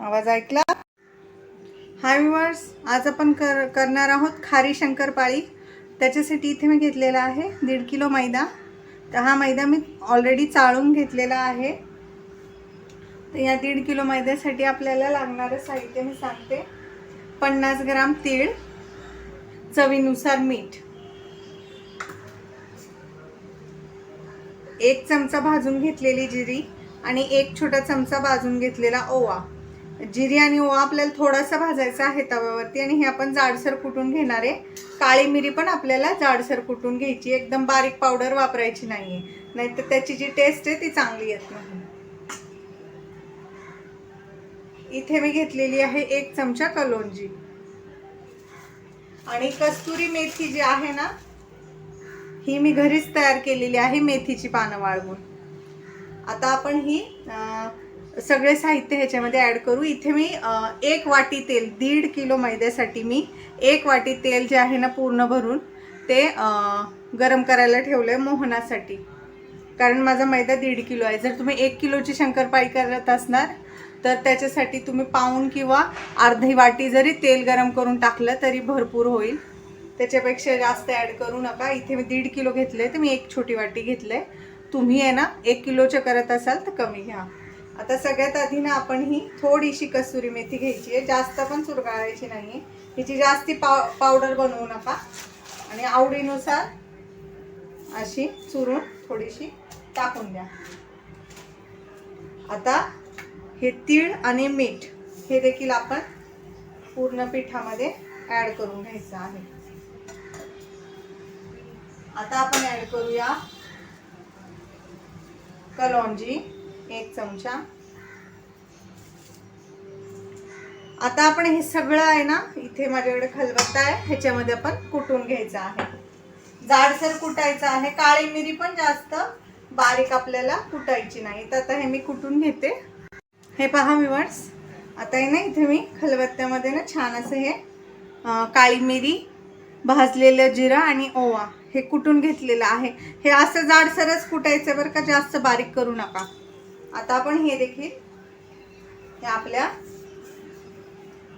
आवाज ऐकला? हाय व्ह्यूअर्स, आज आपण करणार आहोत खारी शंकरपाळी। त्याच्यासाठी इथे मी घेतलेला आहे 1.5 किलो मैदा। तर हा मैदा मी ऑलरेडी चाळून घेतलेला आहे। तर या 1.5 किलो मैद्यासाठी आपल्याला लागणारे साहित्य मी सांगते। 50 ग्राम तीळ, चवीनुसार मीठ, 1 चमचा भाजून घेतलेली जिरी आणि 1 छोटा चमचा भाजून घेतलेला ओवा। जिरी आणि ओवा आपल्याला थोडासा भाजायचा आहे तव्यावरती आणि हे आपण जाडसर कुटून घेणार आहे। काळी मिरी पण आपल्याला जाडसर कुटून घ्यायची, एकदम बारीक पावडर वापरायची नाहीये, नाहीतर त्याची जी टेस्ट आहे ती चांगली येत नाही। इथे मी घेतलेली आहे 1 चमचा कलोंजी आणि कस्तुरी मेथी जी आहे ना, ही मी घरीच तयार केलेली आहे, मेथीची पानं वाळवून। आता आपण ही सगळे साहित्य ह्याच्यामध्ये ॲड करू। इथे मी 1 वाटी तेल, 1.5 किलो मैद्यासाठी मी 1 वाटी तेल जे आहे ना पूर्ण भरून ते गरम करायला ठेवलंय मोहनासाठी, कारण माझा मैदा 1.5 किलो आहे। जर तुम्ही 1 किलोची शंकरपाळी करत असणार तर त्याच्यासाठी तुम्ही पाऊण किंवा अर्धी वाटी जरी तेल गरम करून टाकलं तरी भरपूर होईल, त्याच्यापेक्षा जास्त ॲड करू नका। इथे मी 1.5 किलो घेतले तर मी 1 छोटी वाटी घेतले। तुम्ही आहे ना 1 किलोचे करत असाल तर कमी घ्या। आता सगळ्यात आधी ना आपण ही थोडीशी कसुरी मेथी घ्यायची आहे, जास्त पण चुरगाळायची नाही आहे। हिची जास्ती पावडर बनवू नका आणि आवडीनुसार अशी चुरून थोडीशी टाकून द्या। आता हे तीळ आणि मीठ हे देखील आपण पूर्ण पिठामध्ये ॲड करून घ्यायचं आहे। आता आपण ॲड करूया कलौंजी 1 चमचा। आता आपण हे सगळं आहे ना, इथे माझ्याकडे खलबत्ता आहे, ह्याच्यामध्ये आपण कुटून घ्यायचं आहे, जाडसर कुटायचं आहे। काळी मिरी पण जास्त बारीक आपल्याला कुटायची नाही। तर आता हे मी कुटून घेते। हे पहा व्ह्यूअर्स, आता आहे ना इथे मी खलबत्त्यामध्ये ना छान असं हे काळी मिरी, भाजलेलं जिरा आणि ओवा हे कुटून घेतलेलं आहे। हे असं जाडसरच कुटायचं बरं का, जास्त बारीक करू नका। आता आपण हे देखील हे आपल्या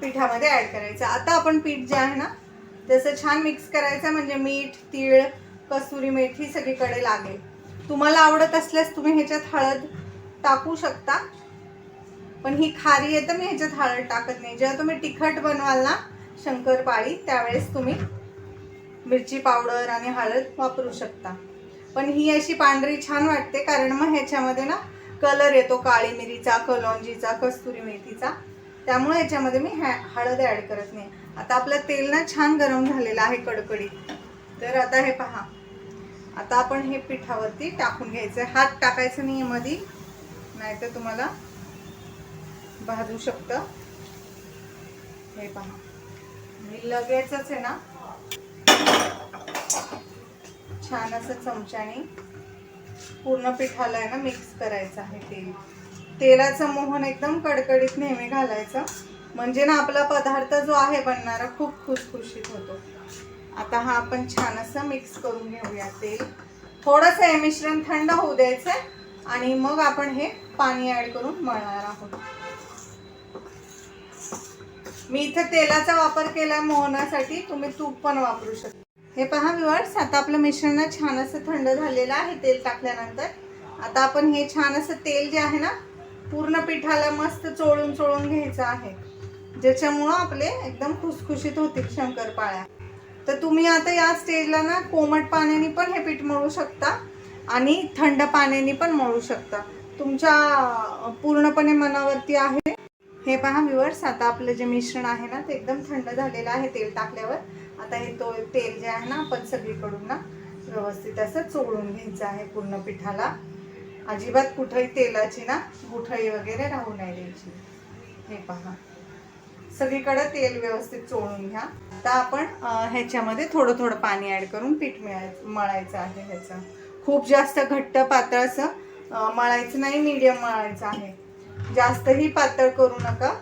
पिठामध्ये ॲड करायचं। आता आपण पीठ जे आहे ना त्याचं छान मिक्स करायचं, म्हणजे मीठ, तीळ, कसुरी मेथी सगळीकडे लागेल। तुम्हाला आवडत असल्यास तुम्ही ह्याच्यात हळद टाकू शकता, पण ही खारी आहे तर मी ह्याच्यात हळद टाकत नाही। जेव्हा तुम्ही तिखट बनवाल ना शंकरपाळी त्यावेळेस तुम्ही मिरची पावडर आणि हळद वापरू शकता, पण ही अशी पांढरी छान वाटते कारण मग ह्याच्यामध्ये ना कलर येतो काळी मिरीचा, कलौंजीचा, कस्तुरी मेथीचा, त्यामुळे ह्याच्यामध्ये मी हळद ॲड करत नाही। आता आपलं तेल ना छान गरम झालेलं आहे कडकडीत। तर आता हे पहा, आता आपण हे पिठावरती टाकून घ्यायचं। हात टाकायचं नाही मध्ये, नाहीतर तुम्हाला भाजू शकतं। हे पहा, मी लगेचच आहे ना छान असं चमच्याने पूर्ण पिठाला आहे ना मिक्स करायचं आहे। तेलाचं मोहन एकदम कडकडीत नेहमी घालायचं, म्हणजे ना आपला पदार्थ जो आहे बनणारा खूप खुसखुशीत होतो। आता हा आपण छान असं मिक्स करून घेऊया तेल। थोडंसं हे मिश्रण थंड होऊ द्यायचं आणि मग आपण हे पाणी ॲड करून मळणार आहोत। मी इथे तेलाचा वापर केला मोहनासाठी, तुम्ही तूप पण वापरू शकता। हे पहा व्ह्यूअर्स, आता आपलं मिश्रण छान असं थंड झालेलं आहे तेल टाकल्यानंतर। आता आपण हे छान असं तेल जे आहे ना पूर्ण पिठाला मस्त चोळून चोळून घ्यायचं आहे, ज्याच्यामुळं आपले एकदम खुसखुशीत होतील शंकरपाळ्या। तर तुम्ही आता या स्टेजला ना कोमट पाण्याने पण हे पीठ मळू शकता आणि थंड पाण्याने पण मळू शकता, तुमच्या पूर्णपणे मनावरती आहे। हे पहा व्ह्यूअर्स, आता आपलं जे मिश्रण आहे ना ते एकदम थंड झालेलं आहे तेल टाकल्यावर। आता हे तेल जे आहे ना आपण सगळीकडून ना व्यवस्थित असं चोळून घ्यायचं आहे पूर्ण पिठाला। अजिबात कुठेही तेलाची ना गुठळी वगैरे राहू नाही द्यायची। हे पहा, सगळीकडे तेल व्यवस्थित चोळून घ्या। आता आपण ह्याच्यामध्ये थोडं थोडं पाणी ॲड करून पीठ मळायचं आहे। ह्याचं खूप जास्त घट्ट पातळ असं मळायचं नाही, मीडियम मळायचं आहे, जास्तही पातळ करू नका।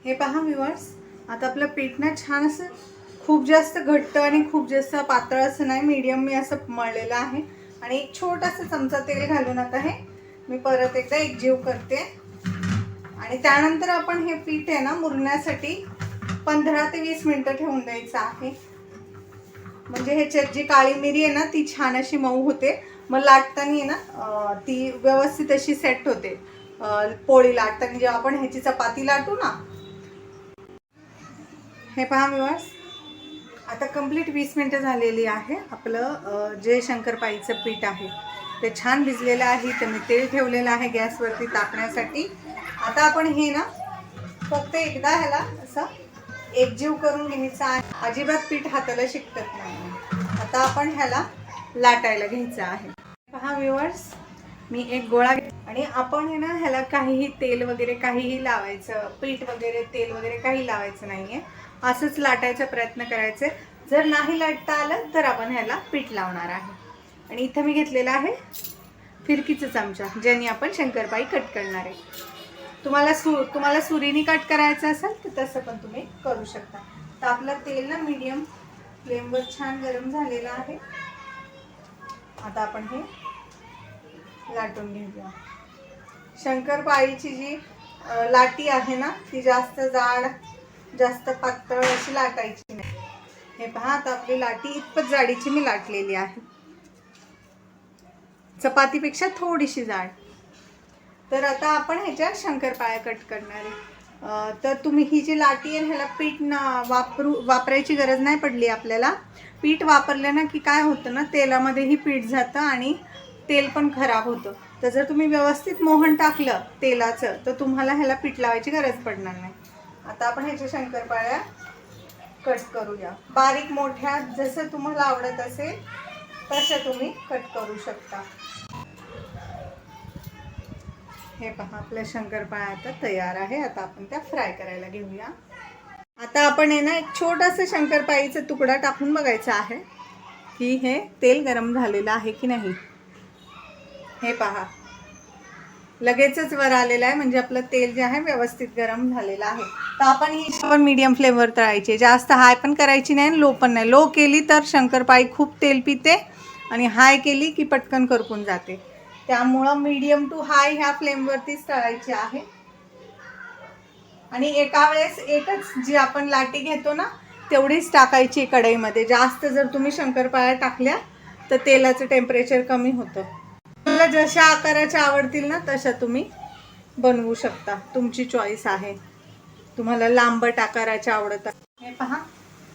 हे पहा व्ह्यूअर्स, आता आपलं पीठ ना छान असं खूप जास्त घट्ट आणि खूप जास्त पातळ असं नाही, मीडियम मी असं मळलेलं आहे। आणि एक छोटासा चमचा तेल घालून आता हे मी परत एकदा एकजीव करते आणि त्यानंतर आपण हे पीठ आहे ना मुरण्यासाठी 15 ते 20 मिनिटं ठेवून द्यायचं आहे. म्हणजे ह्याच्यात जी काळी मिरी आहे ना ती छान अशी मऊ होते. मग लाटताना आहे ना ती व्यवस्थित अशी सेट होते. पोळी लाटताना जेव्हा आपण ह्याची चपाती लाटू ना. हे पहा व्ह्यूअर्स, आता कंप्लीट 20 मिनिटं झालेली आहे. आपलं जे शंकरपाळीचं पीठ आहे ते छान भिजलेलं आहे. तर मी तेल ठेवलेलं आहे गॅसवरती तापण्यासाठी. आता आपण हे ना फक्त एकदा ह्याला असं एकजीव करून घ्यायचं आहे. अजिबात पीठ हाताला चिकटत नाही. आता आपण ह्याला लाटायला घ्यायचं आहे. पहा व्ह्यूअर्स, मी एक गोळा आणि आपण हे ना ह्याला काहीही तेल वगैरे काहीही लावायचं, पीठ वगैरे तेल वगैरे काही लावायचं नाहीये. असंच लाटायचा प्रयत्न करायचे. जर नाही लाटता आलं तर आपण ह्याला पीठ लावणार आहे. आणि इथं मी घेतलेला आहे फिरकीचा चमचा, ज्याने आपण शंकरपाळी कट करणार आहे. तुम्हाला सुरीने कट करायचं असेल तर तसं पण तुम्ही करू शकता. तर आपलं तेल ना मीडियम फ्लेमवर छान गरम झालेलं आहे. आता आपण हे लाटून घेऊया. शंकरपाळीची जी लाटी आहे ना ती जास्त जाड जास्त पातळ अशी लाटायची नाही. हे पहा, आता आपली लाटी इतपत जाडीची मी लाटलेली आहे, चपातीपेक्षा थोडीशी जाड. तर आता आपण ह्याच्या शंकरपाळ्या कट करणार आहे. तर तुम्ही ही जी लाटी आहे ह्याला पीठ वापरायची गरज नाही पडली आपल्याला. पीठ वापरलं ना की काय होतं ना, तेलामध्येही पीठ जातं आणि तेल पण खराब होतं. तर जर तुम्ही व्यवस्थित मोहन टाकलं तेलाचं तर तुम्हाला ह्याला पीठ लावायची गरज पडणार नाही. आता आपण ह्याच्या शंकरपाळ्या कट करूया. बारीक मोठ्या जसं तुम्हाला आवडत असेल तशा तुम्ही कट करू शकता. हे पहा, आपल्या शंकरपाळ्या आता तयार आहे. आता आपण त्या फ्राय करायला घेऊया. आता आपण आहे ना एक छोटासा शंकरपाळीचा तुकडा टाकून बघायचा आहे की हे तेल गरम झालेलं आहे की नाही. हे पहा, लगेचच वर आलेलं आहे. म्हणजे आपलं तेल जे आहे व्यवस्थित गरम झालेलं आहे. तर आपण ही मीडियम फ्लेमवर तळायची. जास्त हाय पण करायची नाही आणि लो पण नाही. लो केली तर शंकरपाळी खूप तेल पिते आणि हाय केली की पटकन करपून जाते. त्यामुळं मीडियम टू हाय ह्या फ्लेमवरतीच तळायची आहे. आणि एका वेळेस एकच जी आपण लाटी घेतो ना तेवढीच टाकायची कढईमध्ये. जास्त जर तुम्ही शंकरपाळ्या टाकल्या तर तेलाचं टेम्परेचर कमी होतं. तुम्हाला जशा आकाराच्या आवडतील ना तशा तुम्ही बनवू शकता. तुमची चॉईस आहे. तुम्हाला लांबट आकाराच्या आवडतात. हे पहा,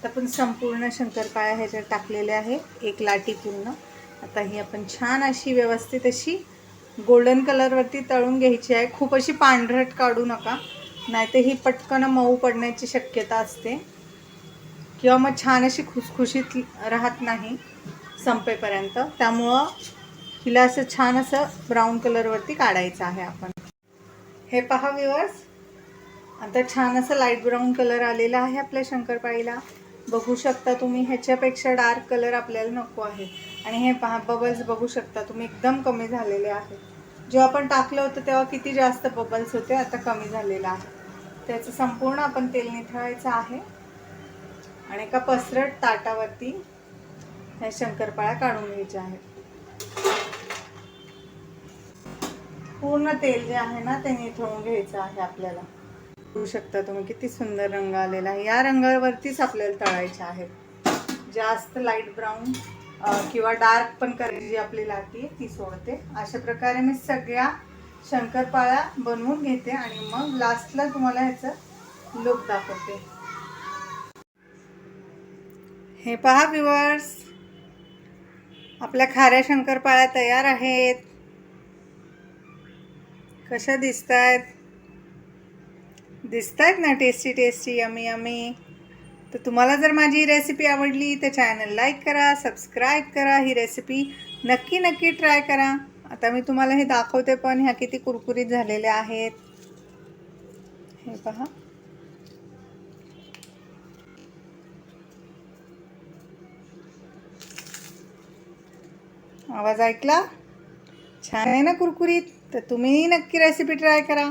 तर आपण संपूर्ण शंकरपाळ्या ह्याच्यात टाकलेल्या आहे, एक लाटी पूर्ण. आता ही आपण छान अशी व्यवस्थित अशी गोल्डन कलरवरती तळून घ्यायची आहे. खूप अशी पांढरट काढू नका, नाहीतर ही पटकन मऊ पडण्याची शक्यता असते किंवा मग छान अशी खुसखुशीत राहत नाही संपेपर्यंत. त्यामुळं हिला असं छान असं ब्राऊन कलरवरती काढायचं आहे आपण. हे पहा व्ह्यूअर्स, आता छान असं लाईट ब्राऊन कलर आलेला आहे आपल्या शंकरपाळीला. बघू शकता तुम्ही, ह्याच्यापेक्षा डार्क कलर आपल्याला नको आहे. आणि हे पहा, बबल्स बघू शकता तुम्ही एकदम कमी झालेले आहेत. जेव्हा आपण टाकलं होतं तेव्हा किती जास्त बबल्स होते, आता कमी झालेलं आहे. त्याचं संपूर्ण आपण तेल निथळायचं आहे आणि एका पसरट ताटावरती ह्या शंकरपाळ्या काढून घ्यायच्या आहेत. पूर्ण तेल जे आहे ना ते निथळून घ्यायचं आहे आपल्याला. बघू शकता तुम्ही किती सुंदर रंग आलेला आहे. या रंगावरतीच आपल्याला तळायचे आहेत. जास्त लाईट ब्राऊन किंवा डार्क पण करायची. जी आपली लाटी आहे ती सोडते. अशा प्रकारे मी सगळ्या शंकरपाळ्या बनवून घेते आणि मग लास्टला तुम्हाला ह्याचं लुक दाखवते. हे पहा व्ह्यूअर्स, आपल्या खाऱ्या शंकरपाळ्या तयार आहेत. कशा दिसतायत ना, टेस्टी टेस्टी, यमी यमी. तर तुम्हाला जर माझी ही रेसिपी आवडली तर चॅनल लाईक करा, सबस्क्राईब करा. ही रेसिपी नक्की ट्राय करा. आता मी तुम्हाला हे दाखवते पण ह्या किती कुरकुरीत झालेल्या आहेत. हे पहा, आवाज ऐकला? छान आहे ना कुरकुरीत. तर तुम्ही नक्की रेसिपी ट्राय करा.